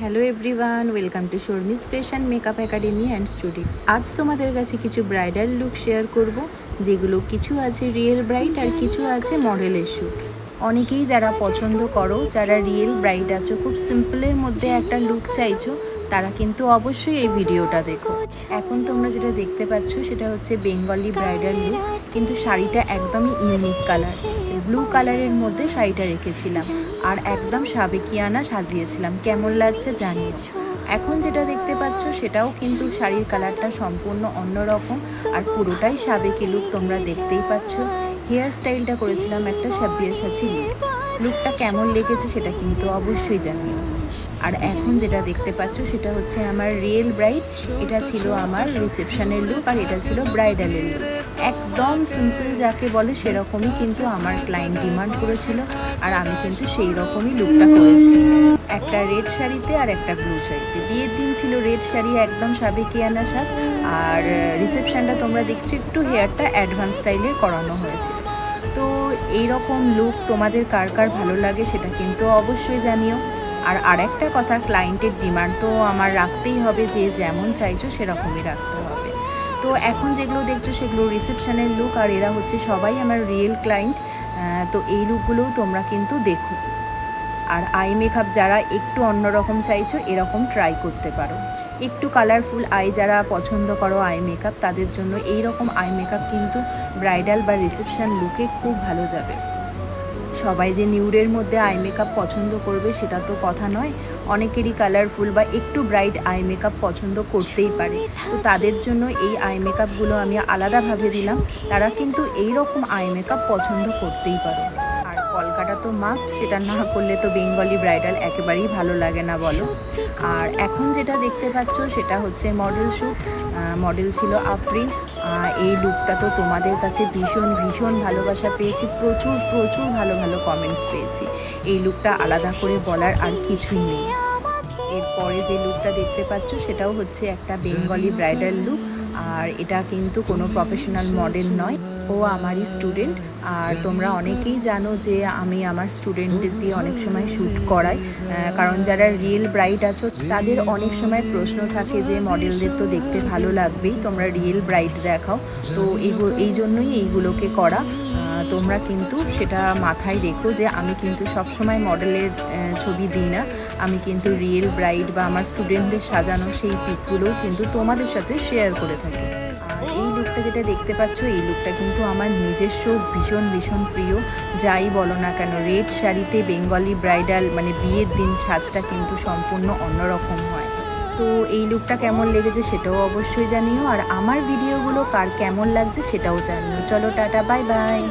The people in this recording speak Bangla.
Hello everyone, welcome to Sharmi's creation makeup academy and studio. আজ তোমাদের কাছে কিছু ব্রাইডাল লুক শেয়ার করব, যেগুলো কিছু আছে রিয়েল ব্রাইড আর কিছু আছে মডেলের শ্যুট। অনেকেই যারা পছন্দ করো, যারা রিয়েল ব্রাইড আছো, খুব সিম্পলের মধ্যে একটা লুক চাইছো, তারা কিন্তু অবশ্যই এই ভিডিওটা দেখো। এখন তোমরা যেটা দেখতে পাচ্ছ সেটা হচ্ছে বেঙ্গলি ব্রাইডাল লুক, কিন্তু শাড়িটা একদমই ইউনিক কালার। ব্লু কালারের মধ্যে শাড়িটা রেখেছিলাম আর একদম সাবেকিয়ানা সাজিয়েছিলাম। কেমন লাগছে জানিও। এখন যেটা দেখতে পাচ্ছ সেটাও কিন্তু শাড়ির কালারটা সম্পূর্ণ অন্যরকম আর পুরোটাই সাবেকি লুক, তোমরা দেখতেই পাচ্ছ। হেয়ার স্টাইলটা করেছিলাম একটা সাব্বিয়াসাচি লুক। লুকটা কেমন লেগেছে সেটা কিন্তু অবশ্যই জানিও। আর এখন যেটা দেখতে পাচ্ছ সেটা হচ্ছে আমার রিয়েল ব্রাইড। এটা ছিল আমার রিসেপশনের লুক আর এটা ছিল ব্রাইডালের লুক। একদম সিম্পল যাকে বলে সেরকমই কিন্তু আমার ক্লায়েন্ট ডিমান্ড করেছিল আর আমি কিন্তু সেই রকমই লুকটা করেছি। একটা রেড শাড়িতে আর একটা ব্লু শাড়িতে। বিয়ের দিন ছিল রেড শাড়ি, একদম সাবেকিয়ানা সাজ, আর রিসেপশনটা তোমরা দেখছো একটু হেয়ারটা অ্যাডভান্স স্টাইলের করানো হয়েছিল। তো এইরকম লুক তোমাদের কার কার ভালো লাগে সেটা কিন্তু অবশ্যই জানিও। আর আরেকটা কথা, ক্লায়েন্টের ডিমান্ড তো আমার রাখতেই হবে, যে যেমন চাইছো সেরকমই রাখতে হবে। তো এখন যেগুলো দেখছো সেগুলো রিসেপশনের লুক, আর এরা হচ্ছে সবাই আমার রিয়েল ক্লায়েন্ট। তো এই লুকগুলোও তোমরা কিন্তু দেখো। আর আই মেকআপ যারা একটু অন্যরকম চাইছো, এরকম ট্রাই করতে পারো। একটু কালারফুল আই যারা পছন্দ করো আই মেকআপ, তাদের জন্য এই রকম আই মেকআপ কিন্তু ব্রাইডাল বা রিসেপশন লুকে খুব ভালো যাবে। সবাই যে নিউডের মধ্যে আই মেকআপ পছন্দ করবে সেটা তো কথা নয়, অনেকেরই কালারফুল বা একটু ব্রাইট আই মেকআপ পছন্দ করতেই পারে। তো তাদের জন্য এই আই মেকআপগুলো আমি আলাদাভাবে দিলাম, তারা কিন্তু এই রকম আই মেকআপ পছন্দ করতেই পারে। আর কলকাতা তো মাস্ট, সেটা না করলে তো বেঙ্গলি ব্রাইডাল একেবারেই ভালো লাগে না, বলো। আর এখন যেটা দেখতে পাচ্ছ সেটা হচ্ছে মডেল শ্যুট। মডেল ছিল আফরিন। এই লুকটা তো তোমাদের কাছে ভীষণ ভীষণ ভালোবাসা পেয়েছি, প্রচুর প্রচুর ভালো ভালো কমেন্টস পেয়েছি। এই লুকটা আলাদা করে বলার আর কিছুই নেই। এরপরে যে লুকটা দেখতে পাচ্ছ সেটাও হচ্ছে একটা বেঙ্গলি ব্রাইডাল লুক, আর এটা কিন্তু কোনো প্রফেশনাল মডেল নয়, ও আমারই স্টুডেন্ট। আর তোমরা অনেকেই জানো যে আমি আমার স্টুডেন্টদের দিয়ে অনেক সময় শ্যুট করাই, কারণ যারা রিয়েল ব্রাইড আছো তাদের অনেক সময় প্রশ্ন থাকে যে মডেলদের তো দেখতে ভালো লাগবেই, তোমরা রিয়েল ব্রাইড দেখাও। তো এই জন্যই এইগুলোকে করা। তোমরা কিন্তু সেটা মাথায় রেখো যে আমি কিন্তু সবসময় মডেলের ছবি দিই না, আমি কিন্তু রিয়েল ব্রাইড বা আমার স্টুডেন্টদের সাজানো সেই পিকগুলোও কিন্তু তোমাদের সাথে শেয়ার করে থাকি। আর এই লুকটা যেটা দেখতে পাচ্ছ, এই লুকটা কিন্তু আমার নিজস্ব ভীষণ ভীষণ প্রিয়। যাই বলো না কেন, রেড শাড়িতে বেঙ্গলি ব্রাইডাল মানে বিয়ের দিন সাজটা কিন্তু সম্পূর্ণ অন্যরকম হয়। তো এই লুকটা কেমন লেগেছে সেটাও অবশ্যই জানিও, আর আমার ভিডিওগুলো কার কেমন লাগছে সেটাও জানিও। চলো টাটা, বাই বাই।